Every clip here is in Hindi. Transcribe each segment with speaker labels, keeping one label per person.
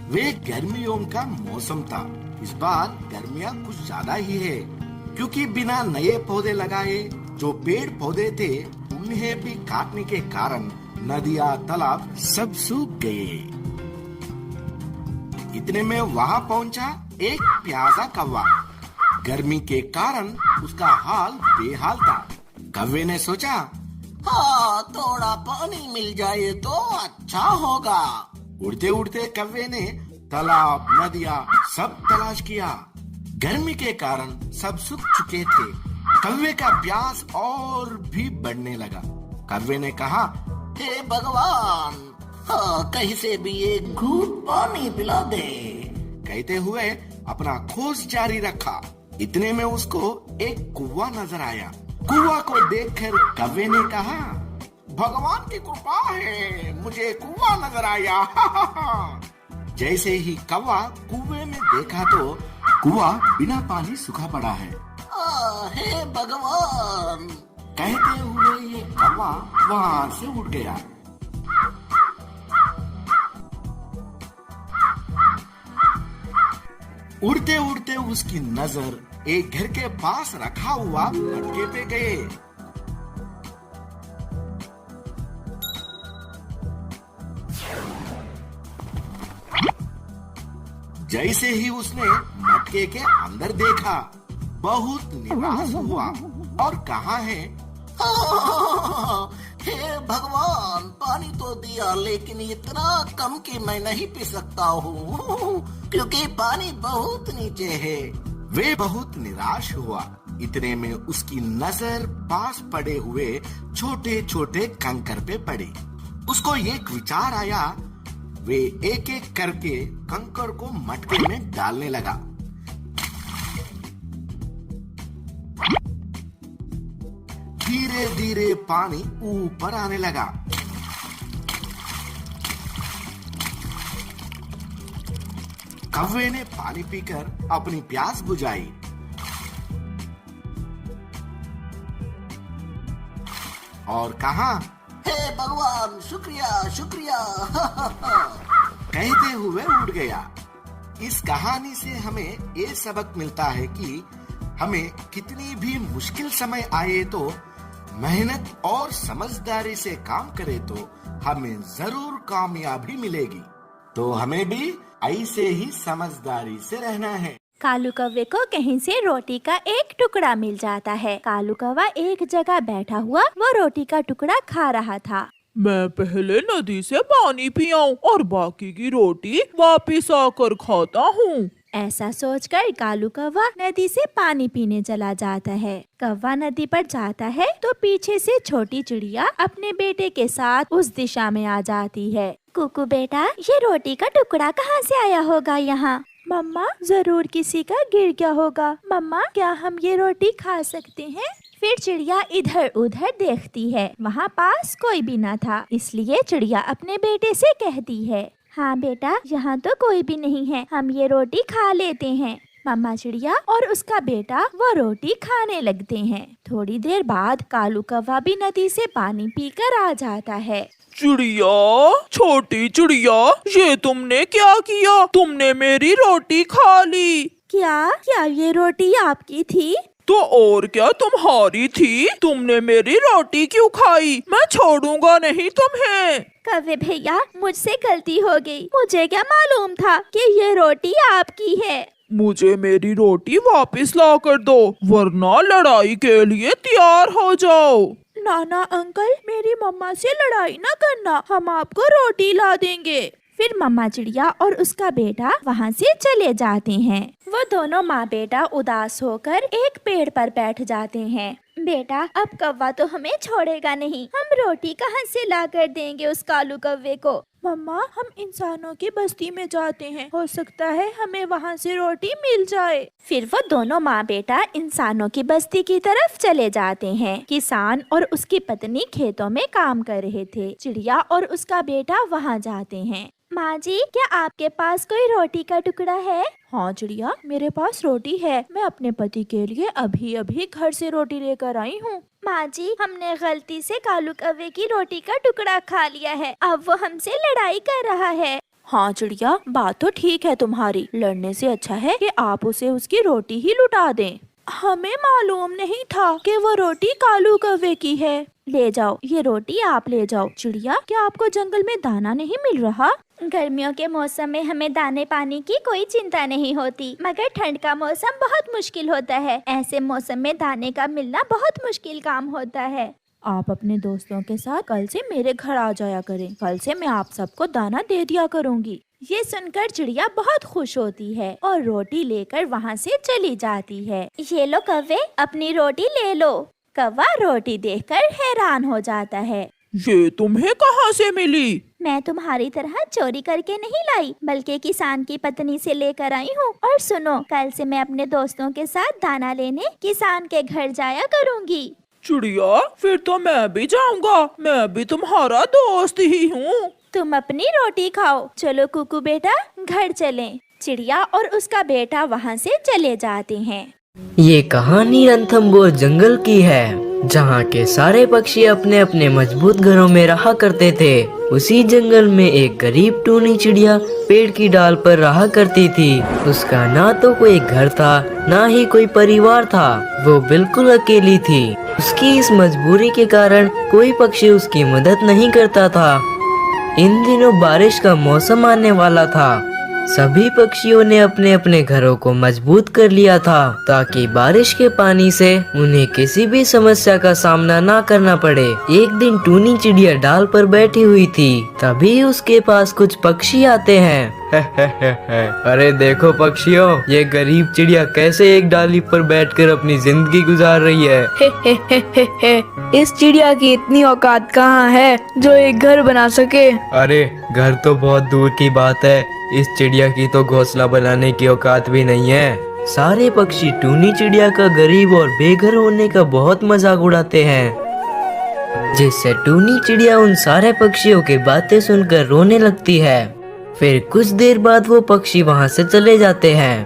Speaker 1: वे गर्मियों का मौसम था। इस बार गर्मियाँ कुछ ज्यादा ही है, क्योंकि बिना नए पौधे लगाए जो पेड़ पौधे थे उन्हें भी काटने के कारण नदियाँ तालाब सब सूख गए। इतने में वहाँ पहुँचा एक प्यासा कौवा। गर्मी के कारण उसका हाल बेहाल था। कौवे ने सोचा,
Speaker 2: हाँ, थोड़ा पानी मिल जाए तो अच्छा होगा।
Speaker 1: उड़ते उड़ते कौवे ने तालाब नदियाँ सब तलाश किया। गर्मी के कारण सब सूख चुके थे। कौवे का प्यास और भी बढ़ने लगा। कौवे ने कहा,
Speaker 2: हे भगवान, हाँ, कहीं से भी एक घूंट पानी पिला दे।
Speaker 1: कहते हुए अपना खोज जारी रखा। इतने में उसको एक कुआं नजर आया। कुआं को देखकर कौवे ने कहा,
Speaker 2: भगवान की कृपा है, मुझे कुआं नजर आया।
Speaker 1: जैसे ही कौवा कुएं में देखा तो कुआं बिना पानी सूखा पड़ा है।
Speaker 2: हे भगवान,
Speaker 1: कहते हुए ये कौवा वहां से उड़ गया। उड़ते उड़ते उसकी नजर एक घर के पास रखा हुआ मटके पे गए। जैसे ही उसने मटके के अंदर देखा, बहुत निराश हुआ और कहा है,
Speaker 2: हे भगवान, पानी तो दिया लेकिन इतना कम कि मैं नहीं पी सकता हूँ, क्योंकि पानी बहुत नीचे है।
Speaker 1: वे बहुत निराश हुआ। इतने में उसकी नजर पास पड़े हुए छोटे छोटे कंकर पे पड़ी। उसको एक विचार आया। वे एक एक करके कंकर को मटके में डालने लगा। धीरे धीरे पानी ऊपर आने लगा। कौवे ने पानी पीकर अपनी प्यास बुझाई। और कहा,
Speaker 2: हे भगवान, शुक्रिया शुक्रिया।
Speaker 1: कहते हुए उड़ गया। इस कहानी से हमें ये सबक मिलता है कि हमें कितनी भी मुश्किल समय आए तो मेहनत और समझदारी से काम करे तो हमें जरूर कामयाबी मिलेगी। तो हमें भी ऐसे ही समझदारी से रहना है।
Speaker 3: कालू कौवे को कहीं से रोटी का एक टुकड़ा मिल जाता है। कालू कौवा एक जगह बैठा हुआ वो रोटी का टुकड़ा खा रहा था।
Speaker 4: मैं पहले नदी से पानी पियाऊं और बाकी की रोटी वापिस आकर खाता हूँ।
Speaker 3: ऐसा सोचकर कालू कौवा नदी से पानी पीने चला जाता है। कौवा नदी पर जाता है तो पीछे से छोटी चिड़िया अपने बेटे के साथ उस दिशा में आ जाती है। कुकू बेटा, ये रोटी का टुकड़ा कहाँ से आया होगा यहाँ? मम्मा, जरूर किसी का गिर गया होगा। मम्मा, क्या हम ये रोटी खा सकते हैं? फिर चिड़िया इधर उधर देखती है। वहाँ पास कोई भी न था, इसलिए चिड़िया अपने बेटे से कहती है, हाँ बेटा, यहाँ तो कोई भी नहीं है, हम ये रोटी खा लेते हैं। मम्मा चिड़िया और उसका बेटा वो रोटी खाने लगते हैं। थोड़ी देर बाद कालू कौवा भी नदी से पानी पीकर आ जाता है।
Speaker 4: चिड़िया, छोटी चिड़िया, ये तुमने क्या किया? तुमने मेरी रोटी खा ली।
Speaker 3: क्या ये रोटी आपकी थी?
Speaker 4: तो और क्या तुम्हारी थी? तुमने मेरी रोटी क्यों खाई? मैं छोड़ूंगा नहीं तुम्हें।
Speaker 3: कौवे भैया, मुझसे गलती हो गई। मुझे क्या मालूम था कि ये रोटी आपकी है।
Speaker 4: मुझे मेरी रोटी वापस ला कर दो, वरना लड़ाई के लिए तैयार हो जाओ।
Speaker 3: नाना अंकल, मेरी मम्मा से लड़ाई ना करना, हम आपको रोटी ला देंगे। फिर मम्मा चिड़िया और उसका बेटा वहाँ से चले जाते हैं। वो दोनों माँ बेटा उदास होकर एक पेड़ पर बैठ जाते हैं। बेटा, अब कौवा तो हमें छोड़ेगा नहीं, हम रोटी कहाँ से ला कर देंगे उस कालू कौवे को? मम्मा, हम इंसानों की बस्ती में जाते हैं, हो सकता है हमें वहाँ से रोटी मिल जाए। फिर वो दोनों माँ बेटा इंसानों की बस्ती की तरफ चले जाते हैं। किसान और उसकी पत्नी खेतों में काम कर रहे थे। चिड़िया और उसका बेटा वहाँ जाते हैं। माँ जी, क्या आपके पास कोई रोटी का टुकड़ा है? हाँ चिड़िया, मेरे पास रोटी है। मैं अपने पति के लिए अभी अभी घर से रोटी लेकर आई हूँ। माँ जी, हमने गलती से कालू कौवे की रोटी का टुकड़ा खा लिया है, अब वो हमसे लड़ाई कर रहा है। हाँ चिड़िया, बात तो ठीक है तुम्हारी। लड़ने से अच्छा है कि आप उसे उसकी रोटी ही लुटा दें। हमें मालूम नहीं था कि वो रोटी कालू कौवे की है। ले जाओ, ये रोटी आप ले जाओ। चिड़िया, क्या आपको जंगल में दाना नहीं मिल रहा? गर्मियों के मौसम में हमें दाने पानी की कोई चिंता नहीं होती, मगर ठंड का मौसम बहुत मुश्किल होता है। ऐसे मौसम में दाने का मिलना बहुत मुश्किल काम होता है। आप अपने दोस्तों के साथ कल से मेरे घर आ जाया करें। कल से मैं आप सबको दाना दे दिया करूँगी। ये सुनकर चिड़िया बहुत खुश होती है और रोटी लेकर वहाँ से चली जाती है। ये लो कौवे, अपनी रोटी ले लो। कौवा रोटी देखकर हैरान हो जाता है।
Speaker 4: ये तुम्हें कहाँ से मिली?
Speaker 3: मैं तुम्हारी तरह चोरी करके नहीं लाई, बल्कि किसान की पत्नी से लेकर आई हूँ। और सुनो, कल से मैं अपने दोस्तों के साथ दाना लेने किसान के घर जाया करूँगी।
Speaker 4: चिड़िया, फिर तो मैं भी जाऊंगा। मैं भी तुम्हारा दोस्त ही हूँ।
Speaker 3: तुम अपनी रोटी खाओ। चलो कुकू बेटा, घर चलें। चिड़िया और उसका बेटा वहाँ से चले जाते हैं।
Speaker 5: ये कहानी रणथंभौर जंगल की है, जहाँ के सारे पक्षी अपने अपने मजबूत घरों में रहा करते थे। उसी जंगल में एक गरीब टूनी चिड़िया पेड़ की डाल पर रहा करती थी। उसका ना तो कोई घर था, ना ही कोई परिवार था। वो बिल्कुल अकेली थी। उसकी इस मजबूरी के कारण कोई पक्षी उसकी मदद नहीं करता था। इन दिनों बारिश का मौसम आने वाला था। सभी पक्षियों ने अपने अपने घरों को मजबूत कर लिया था, ताकि बारिश के पानी से उन्हें किसी भी समस्या का सामना ना करना पड़े। एक दिन टूनी चिड़िया डाल पर बैठी हुई थी, तभी उसके पास कुछ पक्षी आते हैं। अरे देखो पक्षियों, ये गरीब चिड़िया कैसे एक डाली पर बैठकर अपनी जिंदगी गुजार रही है।
Speaker 6: इस चिड़िया की इतनी औकात कहाँ है जो एक घर बना सके?
Speaker 5: अरे घर तो बहुत दूर की बात है, इस चिड़िया की तो घोंसला बनाने की औकात भी नहीं है। सारे पक्षी टूनी चिड़िया का गरीब और बेघर होने का बहुत मजाक उड़ाते हैं, जिससे टूनी चिड़िया उन सारे पक्षियों की बातें सुनकर रोने लगती है। फिर कुछ देर बाद वो पक्षी वहाँ से चले जाते हैं।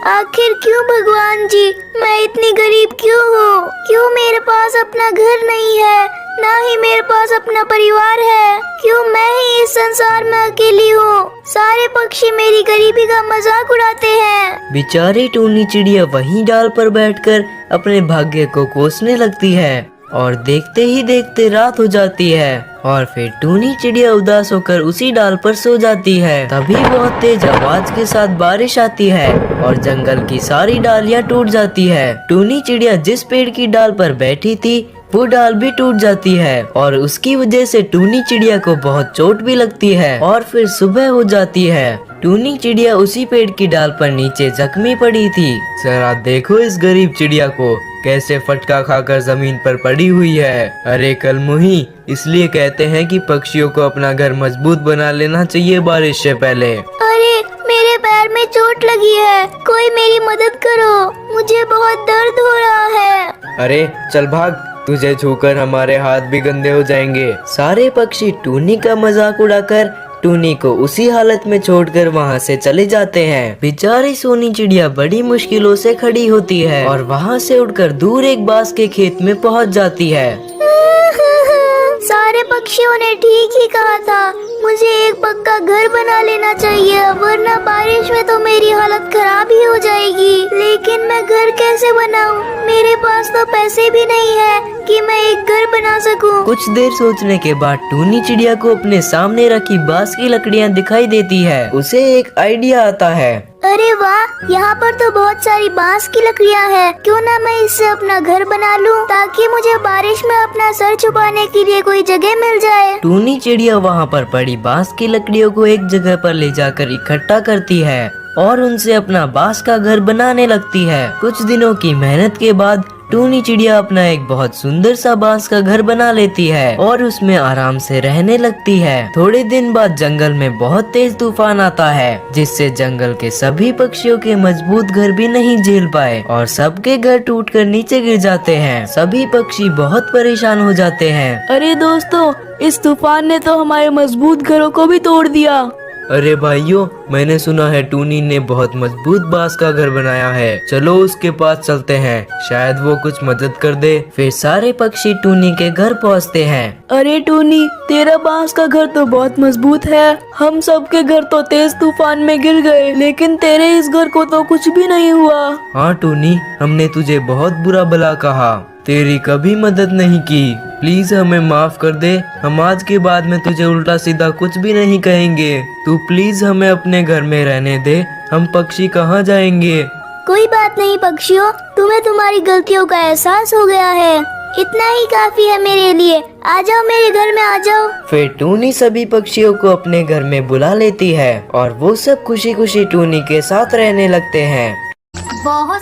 Speaker 7: आखिर क्यों भगवान जी, मैं इतनी गरीब क्यों हूँ? क्यों मेरे पास अपना घर नहीं है, ना ही मेरे पास अपना परिवार है? क्यों मैं ही इस संसार में अकेली हूँ? सारे पक्षी मेरी गरीबी का मजाक उड़ाते हैं।
Speaker 5: बेचारी टूनी चिड़िया वहीं डाल पर बैठकर अपने भाग्य को कोसने लगती है, और देखते ही देखते रात हो जाती है। और फिर टूनी चिड़िया उदास होकर उसी डाल पर सो जाती है। तभी बहुत तेज आवाज के साथ बारिश आती है और जंगल की सारी डालियां टूट जाती है। टूनी चिड़िया जिस पेड़ की डाल पर बैठी थी, वो डाल भी टूट जाती है, और उसकी वजह से टूनी चिड़िया को बहुत चोट भी लगती है। और फिर सुबह हो जाती है। टूनी चिड़िया उसी पेड़ की डाल पर नीचे जख्मी पड़ी थी। जरा देखो इस गरीब चिड़िया को, कैसे फटका खाकर जमीन पर पड़ी हुई है। अरे कलमुही, इसलिए कहते हैं कि पक्षियों को अपना घर मजबूत बना लेना चाहिए बारिश से पहले।
Speaker 7: अरे मेरे पैर में चोट लगी है, कोई मेरी मदद करो, मुझे बहुत दर्द हो रहा है।
Speaker 5: अरे चल भाग, तुझे छूकर हमारे हाथ भी गंदे हो जाएंगे। सारे पक्षी टूनी का मजाक उड़ाकर टूनी को उसी हालत में छोड़कर वहाँ से चले जाते हैं। बेचारी सोनी चिड़िया बड़ी मुश्किलों से खड़ी होती है और वहाँ से उड़कर दूर एक बांस के खेत में पहुँच जाती है।
Speaker 7: सारे पक्षियों ने ठीक ही कहा था, मुझे एक पक्का घर बना लेना चाहिए, वरना बारिश में तो मेरी हालत खराब ही हो जाएगी। लेकिन मैं घर कैसे बनाऊं? मेरे पास तो पैसे भी नहीं है कि मैं एक घर बना सकूं।
Speaker 5: कुछ देर सोचने के बाद टूनी चिड़िया को अपने सामने रखी बांस की लकड़ियाँ दिखाई देती है। उसे एक आइडिया आता है।
Speaker 7: अरे वाह, यहाँ पर तो बहुत सारी बांस की लकड़ियाँ हैं। क्यों ना मैं इससे अपना घर बना लूं, ताकि मुझे बारिश में अपना सर छुपाने के लिए कोई जगह मिल जाए।
Speaker 5: टूनी चिड़िया वहाँ पर पड़ी बांस की लकड़ियों को एक जगह पर ले जाकर इकट्ठा करती है और उनसे अपना बांस का घर बनाने लगती है। कुछ दिनों की मेहनत के बाद टूनी चिड़िया अपना एक बहुत सुंदर सा बांस का घर बना लेती है और उसमें आराम से रहने लगती है। थोड़े दिन बाद जंगल में बहुत तेज तूफान आता है, जिससे जंगल के सभी पक्षियों के मजबूत घर भी नहीं झेल पाए और सबके घर टूटकर नीचे गिर जाते हैं। सभी पक्षी बहुत परेशान हो जाते हैं।
Speaker 6: अरे दोस्तों, इस तूफान ने तो हमारे मजबूत घरों को भी तोड़ दिया।
Speaker 5: अरे भाइयों, मैंने सुना है टूनी ने बहुत मजबूत बांस का घर बनाया है। चलो उसके पास चलते हैं, शायद वो कुछ मदद कर दे। फिर सारे पक्षी टूनी के घर पहुंचते हैं।
Speaker 6: अरे टूनी, तेरा बांस का घर तो बहुत मजबूत है। हम सब के घर तो तेज तूफान में गिर गए, लेकिन तेरे इस घर को तो कुछ भी नहीं हुआ।
Speaker 5: हाँ टूनी, हमने तुझे बहुत बुरा भला कहा, तेरी कभी मदद नहीं की। प्लीज हमें माफ कर दे। हम आज के बाद में तुझे उल्टा सीधा कुछ भी नहीं कहेंगे। तू प्लीज हमें अपने घर में रहने दे। हम पक्षी कहाँ जाएंगे?
Speaker 7: कोई बात नहीं पक्षियों, तुम्हें तुम्हारी गलतियों का एहसास हो गया है। इतना ही काफी है मेरे लिए। आ जाओ मेरे घर में, आ जाओ।
Speaker 5: फिर टूनी सभी पक्षियों को अपने घर में बुला लेती है और वो सब खुशी खुशी टूनी के साथ रहने लगते हैं।
Speaker 7: बहुत